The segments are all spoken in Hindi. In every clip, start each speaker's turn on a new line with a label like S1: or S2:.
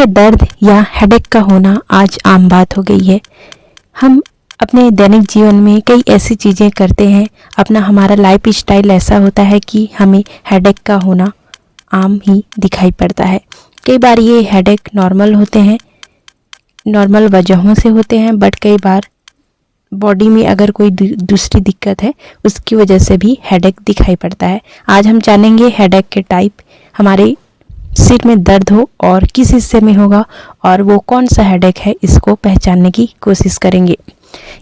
S1: में दर्द या हेडेक का होना आज आम बात हो गई है। हम अपने दैनिक जीवन में कई ऐसी चीज़ें करते हैं, हमारा लाइफ स्टाइल ऐसा होता है कि हमें हेडेक का होना आम ही दिखाई पड़ता है। कई बार ये हेडेक नॉर्मल होते हैं, नॉर्मल वजहों से होते हैं, बट कई बार बॉडी में अगर कोई दूसरी दिक्कत है उसकी वजह से भी हेडेक दिखाई पड़ता है। आज हम जानेंगे हेडेक के टाइप, हमारे सिर में दर्द हो और किस हिस्से में होगा और वो कौन सा हेडेक है, इसको पहचानने की कोशिश करेंगे।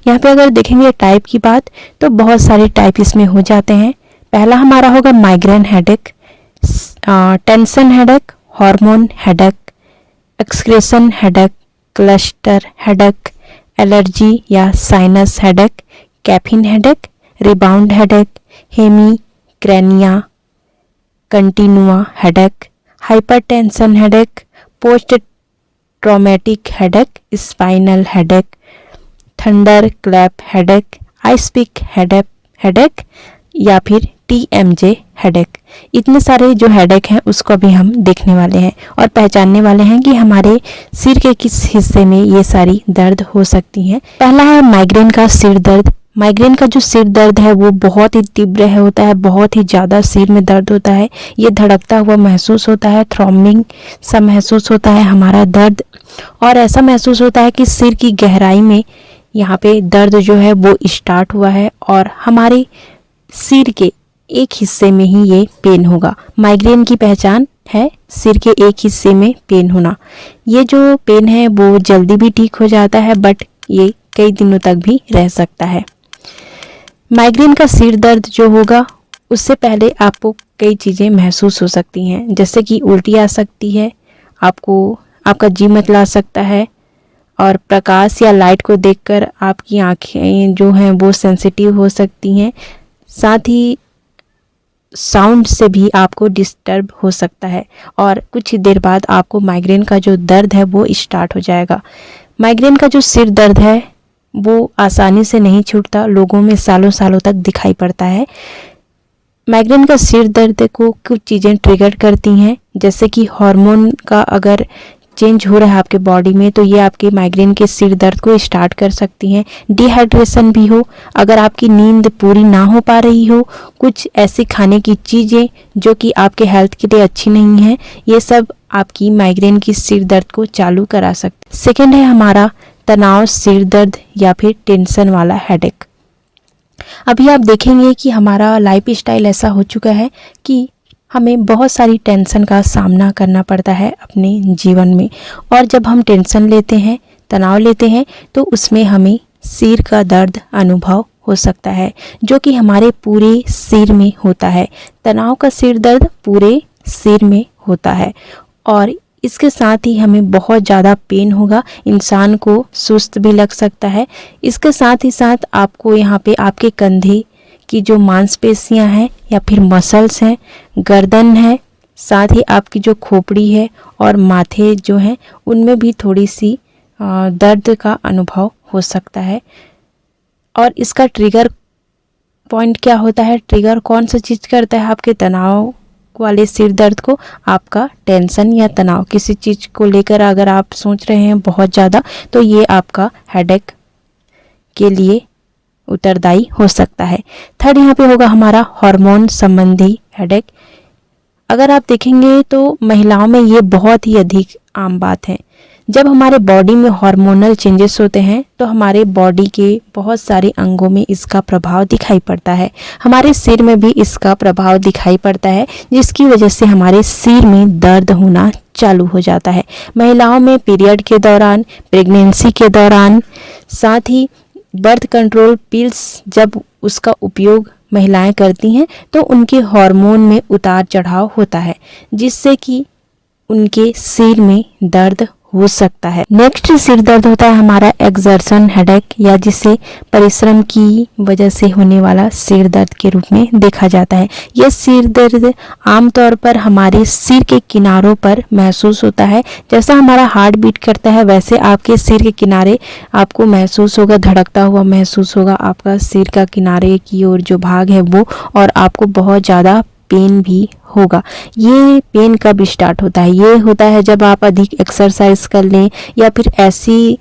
S1: यहाँ पे अगर देखेंगे टाइप की बात तो बहुत सारे टाइप इसमें हो जाते हैं। पहला हमारा होगा migraine headache, tension headache, hormone headache, exertion headache, cluster headache, allergy या sinus headache, caffeine headache, rebound headache, hemicrania continua headache, hypertension headache, post traumatic headache, spinal headache, thunder clap headache, ice pick headache या फिर TMJ हेडेक। इतने सारे जो हेडेक हैं उसको भी हम देखने वाले हैं और पहचानने वाले हैं कि हमारे सिर के किस हिस्से में ये सारी दर्द हो सकती हैं। पहला है माइग्रेन का सिर दर्द। माइग्रेन का जो सिर दर्द है वो बहुत ही तीव्र होता है, बहुत ही ज़्यादा सिर में दर्द होता है। ये धड़कता हुआ महसूस होता है, थ्रॉम्बिंग सा महसूस होता है हमारा दर्द, और ऐसा महसूस होता है कि सिर की गहराई में यहाँ पे दर्द जो है वो स्टार्ट हुआ है और हमारे सिर के एक हिस्से में ही ये पेन होगा। माइग्रेन की पहचान है सिर के एक हिस्से में पेन होना। ये जो पेन है वो जल्दी भी ठीक हो जाता है, बट ये कई दिनों तक भी रह सकता है। माइग्रेन का सिर दर्द जो होगा उससे पहले आपको कई चीज़ें महसूस हो सकती हैं, जैसे कि उल्टी आ सकती है, आपका जी मतला सकता है, और प्रकाश या लाइट को देखकर आपकी आँखें जो हैं वो सेंसिटिव हो सकती हैं। साथ ही साउंड से भी आपको डिस्टर्ब हो सकता है और कुछ ही देर बाद आपको माइग्रेन का जो दर्द है वो स्टार्ट हो जाएगा। माइग्रेन का जो सिर दर्द है वो आसानी से नहीं छूटता, लोगों में सालों सालों तक दिखाई पड़ता है। माइग्रेन का सिर दर्द को कुछ चीज़ें ट्रिगर करती हैं, जैसे कि हार्मोन का अगर चेंज हो रहा है आपके बॉडी में तो ये आपके माइग्रेन के सिर दर्द को स्टार्ट कर सकती हैं। डिहाइड्रेशन भी हो, अगर आपकी नींद पूरी ना हो पा रही हो, कुछ ऐसी खाने की चीज़ें जो कि आपके हेल्थ के लिए अच्छी नहीं हैं, ये सब आपकी माइग्रेन की सिर दर्द को चालू करा सकते। सेकेंड है हमारा तनाव सिर दर्द या फिर टेंशन वाला हेडेक। अभी आप देखेंगे कि हमारा लाइफ स्टाइल ऐसा हो चुका है कि हमें बहुत सारी टेंशन का सामना करना पड़ता है अपने जीवन में, और जब हम टेंशन लेते हैं, तनाव लेते हैं, तो उसमें हमें सिर का दर्द अनुभव हो सकता है, जो कि हमारे पूरे सिर में होता है। तनाव का सिर दर्द पूरे सिर में होता है और इसके साथ ही हमें बहुत ज़्यादा पेन होगा, इंसान को सुस्त भी लग सकता है। इसके साथ ही साथ आपको यहाँ पे आपके कंधे की जो मांसपेशियां हैं या फिर मसल्स हैं, गर्दन है, साथ ही आपकी जो खोपड़ी है और माथे जो हैं उनमें भी थोड़ी सी दर्द का अनुभव हो सकता है। और इसका ट्रिगर पॉइंट क्या होता है, ट्रिगर कौन सा चीज़ करता है आपके तनाव वाले सिर दर्द को? आपका टेंशन या तनाव, किसी चीज़ को लेकर अगर आप सोच रहे हैं बहुत ज़्यादा, तो ये आपका हेडेक के लिए उत्तरदायी हो सकता है। थर्ड यहाँ पे होगा हमारा हार्मोन संबंधी हेडेक। अगर आप देखेंगे तो महिलाओं में ये बहुत ही अधिक आम बात है। जब हमारे बॉडी में हार्मोनल चेंजेस होते हैं तो हमारे बॉडी के बहुत सारे अंगों में इसका प्रभाव दिखाई पड़ता है। हमारे सिर में भी इसका प्रभाव दिखाई पड़ता है, जिसकी वजह से हमारे सिर में दर्द होना चालू हो जाता है। महिलाओं में पीरियड के दौरान, प्रेगनेंसी के दौरान, साथ ही बर्थ कंट्रोल पिल्स जब उसका उपयोग महिलाएं करती हैं तो उनके हार्मोन में उतार चढ़ाव होता है, जिससे कि उनके सिर में दर्द हो सकता है। नेक्स्ट सिर दर्द होता है हमारा एक्सर्शन हेडेक, या जिसे परिश्रम की वजह से होने वाला सिर दर्द के रूप में देखा जाता है। यह सिर दर्द आमतौर पर हमारे सिर के किनारों पर महसूस होता है। जैसा हमारा हार्ट बीट करता है वैसे आपके सिर के किनारे आपको महसूस होगा, धड़कता हुआ महसूस होगा आपका सिर का किनारे की ओर जो भाग है वो, और आपको बहुत ज़्यादा पेन भी होगा। ये पेन कब स्टार्ट होता है? ये होता है जब आप अधिक एक्सरसाइज कर लें या फिर ऐसी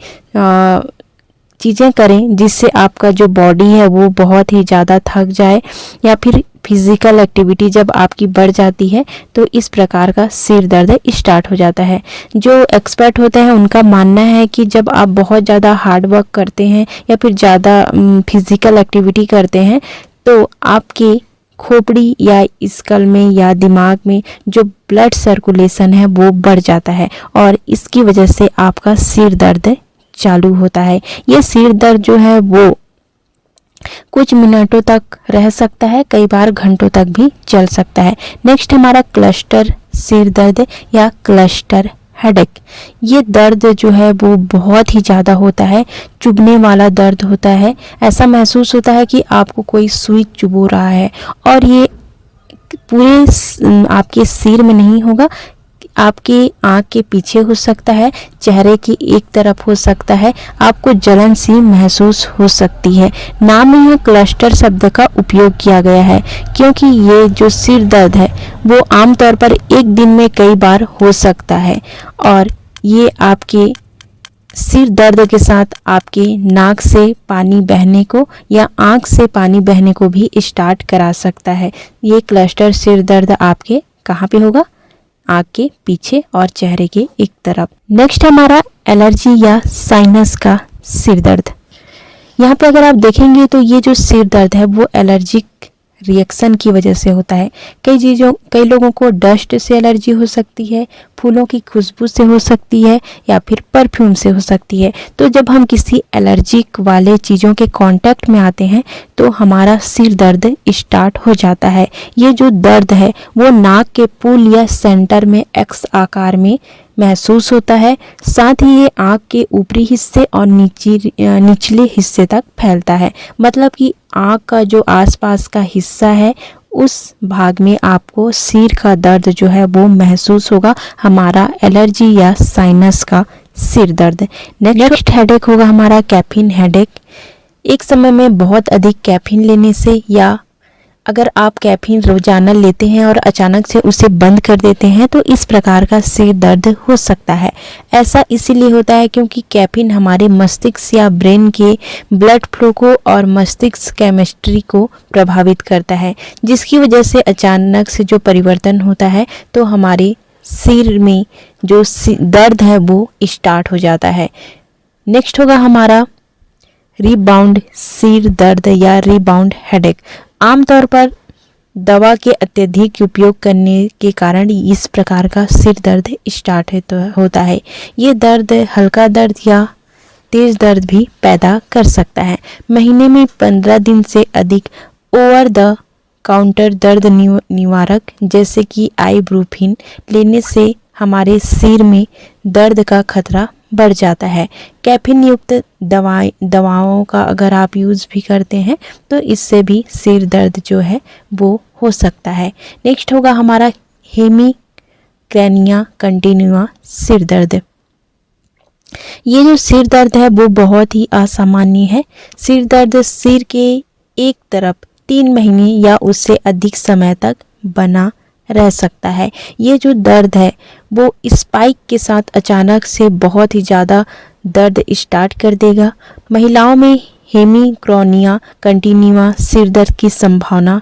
S1: चीज़ें करें जिससे आपका जो बॉडी है वो बहुत ही ज़्यादा थक जाए, या फिर फिज़िकल एक्टिविटी जब आपकी बढ़ जाती है तो इस प्रकार का सिर दर्द स्टार्ट हो जाता है। जो एक्सपर्ट होते हैं उनका मानना है कि जब आप बहुत ज़्यादा हार्ड वर्क करते हैं या फिर ज़्यादा फिज़िकल एक्टिविटी करते हैं तो आपके खोपड़ी या स्कल में या दिमाग में जो ब्लड सर्कुलेशन है वो बढ़ जाता है और इसकी वजह से आपका सिर दर्द चालू होता है। ये सिर दर्द जो है वो कुछ मिनटों तक रह सकता है, कई बार घंटों तक भी चल सकता है। नेक्स्ट हमारा क्लस्टर सिर दर्द या क्लस्टर हेडेक। ये दर्द जो है वो बहुत ही ज़्यादा होता है, चुभने वाला दर्द होता है। ऐसा महसूस होता है कि आपको कोई सुई चुभो रहा है और ये पूरे आपके सिर में नहीं होगा, आपके आँख के पीछे हो सकता है, चेहरे की एक तरफ हो सकता है, आपको जलन सी महसूस हो सकती है। नाम में यहाँ क्लस्टर शब्द का उपयोग किया गया है क्योंकि ये जो सिर दर्द है वो आमतौर पर एक दिन में कई बार हो सकता है और ये आपके सिर दर्द के साथ आपके नाक से पानी बहने को या आँख से पानी बहने को भी स्टार्ट करा सकता है। ये क्लस्टर सिर दर्द आपके कहाँ पे होगा? आँख के पीछे और चेहरे के एक तरफ। नेक्स्ट हमारा एलर्जी या साइनस का सिर दर्द। यहाँ पे अगर आप देखेंगे तो ये जो सिर दर्द है वो एलर्जिक रिएक्शन की वजह से होता है। कई लोगों को डस्ट से एलर्जी हो सकती है, फूलों की खुशबू से हो सकती है या फिर परफ्यूम से हो सकती है। तो जब हम किसी एलर्जिक वाले चीज़ों के कांटेक्ट में आते हैं तो हमारा सिर दर्द स्टार्ट हो जाता है। ये जो दर्द है वो नाक के पुल या सेंटर में एक्स आकार में महसूस होता है, साथ ही ये आँख के ऊपरी हिस्से और निचले हिस्से तक फैलता है। मतलब कि आँख का जो आसपास का हिस्सा है उस भाग में आपको सिर का दर्द जो है वो महसूस होगा। हमारा एलर्जी या साइनस का सिर दर्द। नेक्स्ट हेडेक होगा हमारा कैफीन हेडेक। एक समय में बहुत अधिक कैफीन लेने से या अगर आप कैफीन रोजाना लेते हैं और अचानक से उसे बंद कर देते हैं तो इस प्रकार का सिर दर्द हो सकता है। ऐसा इसीलिए होता है क्योंकि कैफीन हमारे मस्तिष्क या ब्रेन के ब्लड फ्लो को और मस्तिष्क केमिस्ट्री को प्रभावित करता है, जिसकी वजह से अचानक से जो परिवर्तन होता है तो हमारे सिर में जो दर्द है वो स्टार्ट हो जाता है। नेक्स्ट होगा हमारा रीबाउंड सिर दर्द या रीबाउंड हेडेक। आमतौर पर दवा के अत्यधिक उपयोग करने के कारण इस प्रकार का सिर दर्द स्टार्ट होता है। ये दर्द हल्का दर्द या तेज दर्द भी पैदा कर सकता है। महीने में 15 दिन से अधिक ओवर द काउंटर दर्द निवारक जैसे कि आइब्रूफिन लेने से हमारे सिर में दर्द का खतरा बढ़ जाता है। कैफीन युक्त दवाओं का अगर आप यूज़ भी करते हैं तो इससे भी सिर दर्द जो है वो हो सकता है। नेक्स्ट होगा हमारा हेमिक्रेनिया कंटिन्यूआ सिर दर्द। ये जो सिर दर्द है वो बहुत ही असामान्य है। सिर दर्द सिर के एक तरफ 3 महीने या उससे अधिक समय तक बना रह सकता है। ये जो दर्द है वो स्पाइक के साथ अचानक से बहुत ही ज़्यादा दर्द स्टार्ट कर देगा। महिलाओं में हेमिक्रोनिया कंटिन्यूआ सिर दर्द की संभावना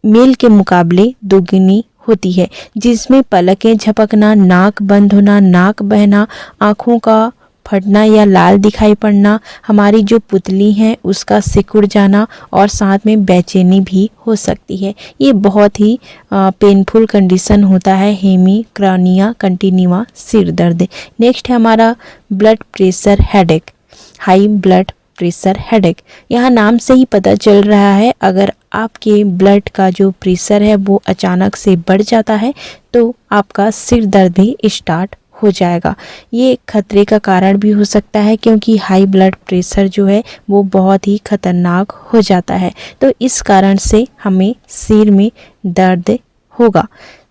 S1: मेल के मुकाबले दोगुनी होती है, जिसमें पलकें झपकना, नाक बंद होना, नाक बहना, आँखों का फटना या लाल दिखाई पड़ना, हमारी जो पुतली है उसका सिकुड़ जाना और साथ में बेचैनी भी हो सकती है। ये बहुत ही पेनफुल कंडीशन होता है हेमिक्रोनिया कंटिन्यूआ सिर दर्द। नेक्स्ट है हमारा blood pressure headache, high blood pressure headache. यहाँ नाम से ही पता चल रहा है अगर आपके ब्लड का जो प्रेशर है वो अचानक से बढ़ जाता है तो आपका सिर दर्द भी स्टार्ट हो जाएगा। ये खतरे का कारण भी हो सकता है क्योंकि हाई ब्लड प्रेशर जो है वो बहुत ही खतरनाक हो जाता है, तो इस कारण से हमें सिर में दर्द होगा।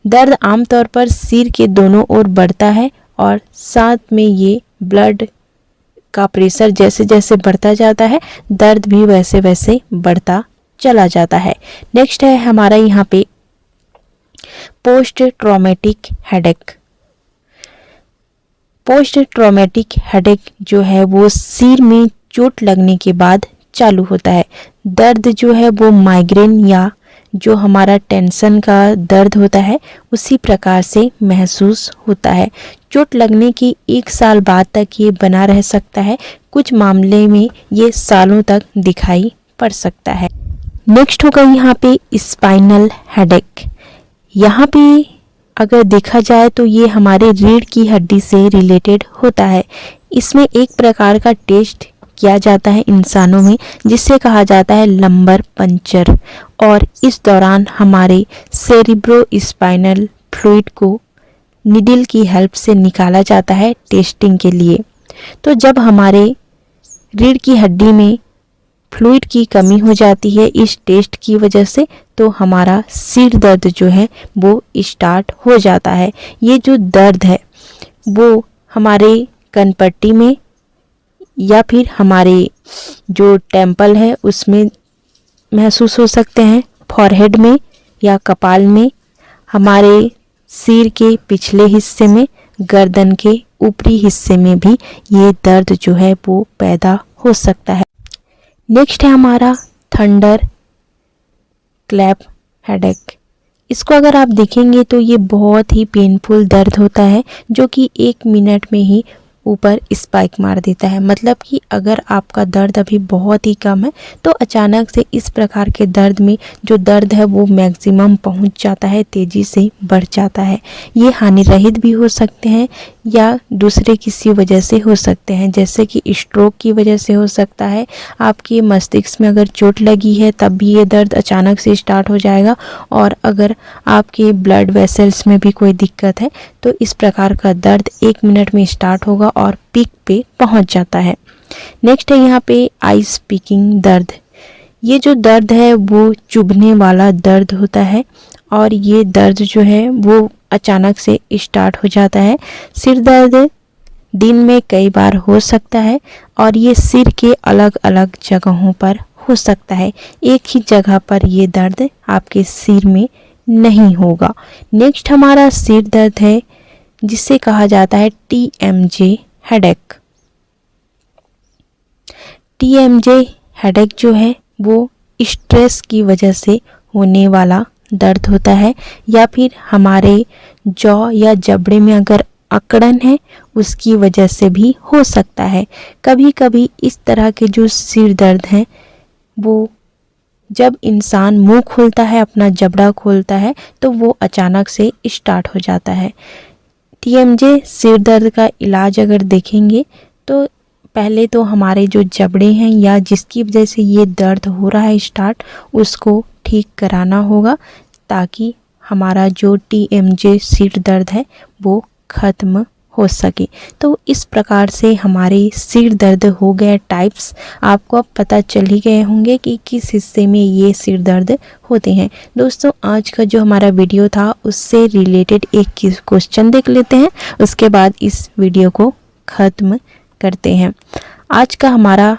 S1: दर्द आमतौर पर सिर के दोनों ओर बढ़ता है और साथ में ये ब्लड का प्रेशर जैसे जैसे बढ़ता जाता है दर्द भी वैसे वैसे बढ़ता चला जाता है। नेक्स्ट है हमारा यहाँ पे post traumatic headache. Post traumatic headache जो है वो सिर में चोट लगने के बाद चालू होता है। दर्द जो है वो माइग्रेन या जो हमारा टेंशन का दर्द होता है उसी प्रकार से महसूस होता है। चोट लगने की 1 साल बाद तक ये बना रह सकता है। कुछ मामले में ये सालों तक दिखाई पड़ सकता है। नेक्स्ट होगा यहाँ पे स्पाइनल हेडेक। यहाँ पे अगर देखा जाए तो ये हमारे रीढ़ की हड्डी से रिलेटेड होता है। इसमें एक प्रकार का टेस्ट किया जाता है इंसानों में जिसे कहा जाता है लंबर पंचर, और इस दौरान हमारे सेरिब्रो स्पाइनल फ्लूइड को निडल की हेल्प से निकाला जाता है टेस्टिंग के लिए। तो जब हमारे रीढ़ की हड्डी में फ्लूइड की कमी हो जाती है इस टेस्ट की वजह से, तो हमारा सिर दर्द जो है वो स्टार्ट हो जाता है। ये जो दर्द है वो हमारे कनपट्टी में या फिर हमारे जो टेम्पल है उसमें महसूस हो सकते हैं, फॉरहेड में या कपाल में, हमारे सिर के पिछले हिस्से में, गर्दन के ऊपरी हिस्से में भी ये दर्द जो है वो पैदा हो सकता है। नेक्स्ट है हमारा थंडर क्लैप हेडेक। इसको अगर आप देखेंगे तो ये बहुत ही पेनफुल दर्द होता है जो कि 1 मिनट में ही ऊपर स्पाइक मार देता है। मतलब कि अगर आपका दर्द अभी बहुत ही कम है तो अचानक से इस प्रकार के दर्द में जो दर्द है वो मैक्सिमम पहुंच जाता है, तेज़ी से बढ़ जाता है। ये हानि रहित भी हो सकते हैं या दूसरे किसी वजह से हो सकते हैं, जैसे कि स्ट्रोक की वजह से हो सकता है। आपके मस्तिष्क में अगर चोट लगी है तब भी ये दर्द अचानक से स्टार्ट हो जाएगा, और अगर आपके ब्लड वेसल्स में भी कोई दिक्कत है तो इस प्रकार का दर्द 1 मिनट में स्टार्ट होगा और पीक पे पहुंच जाता है। नेक्स्ट है यहाँ पे आइस पिकिंग दर्द। ये जो दर्द है वो चुभने वाला दर्द होता है, और ये दर्द जो है वो अचानक से स्टार्ट हो जाता है। सिर दर्द दिन में कई बार हो सकता है, और ये सिर के अलग अलग जगहों पर हो सकता है। एक ही जगह पर ये दर्द आपके सिर में नहीं होगा। नेक्स्ट हमारा सिर दर्द है जिसे कहा जाता है TMJ हेडेक। TMJ हेडेक जो है वो स्ट्रेस की वजह से होने वाला दर्द होता है, या फिर हमारे जॉ या जबड़े में अगर अकड़न है उसकी वजह से भी हो सकता है। कभी कभी इस तरह के जो सिर दर्द हैं वो जब इंसान मुंह खोलता है, अपना जबड़ा खोलता है, तो वो अचानक से स्टार्ट हो जाता है। TMJ सिर दर्द का इलाज अगर देखेंगे तो पहले तो हमारे जो जबड़े हैं या जिसकी वजह से ये दर्द हो रहा है स्टार्ट, उसको ठीक कराना होगा ताकि हमारा जो TMJ सिर दर्द है वो ख़त्म हो सके। तो इस प्रकार से हमारे सिर दर्द हो गए टाइप्स आपको अब पता चल ही गए होंगे कि किस हिस्से में ये सिर दर्द होते हैं। दोस्तों, आज का जो हमारा वीडियो था उससे रिलेटेड एक क्वेश्चन देख लेते हैं, उसके बाद इस वीडियो को ख़त्म करते हैं। आज का हमारा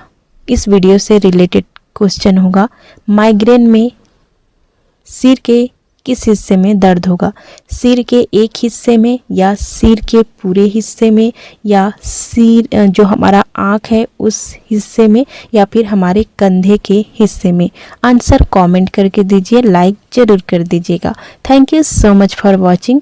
S1: इस वीडियो से रिलेटेड क्वेश्चन होगा, माइग्रेन में सिर के किस हिस्से में दर्द होगा? सिर के एक हिस्से में, या सिर के पूरे हिस्से में, या सिर जो हमारा आँख है उस हिस्से में, या फिर हमारे कंधे के हिस्से में? आंसर कमेंट करके दीजिए, लाइक ज़रूर कर दीजिएगा। Thank you so much for watching.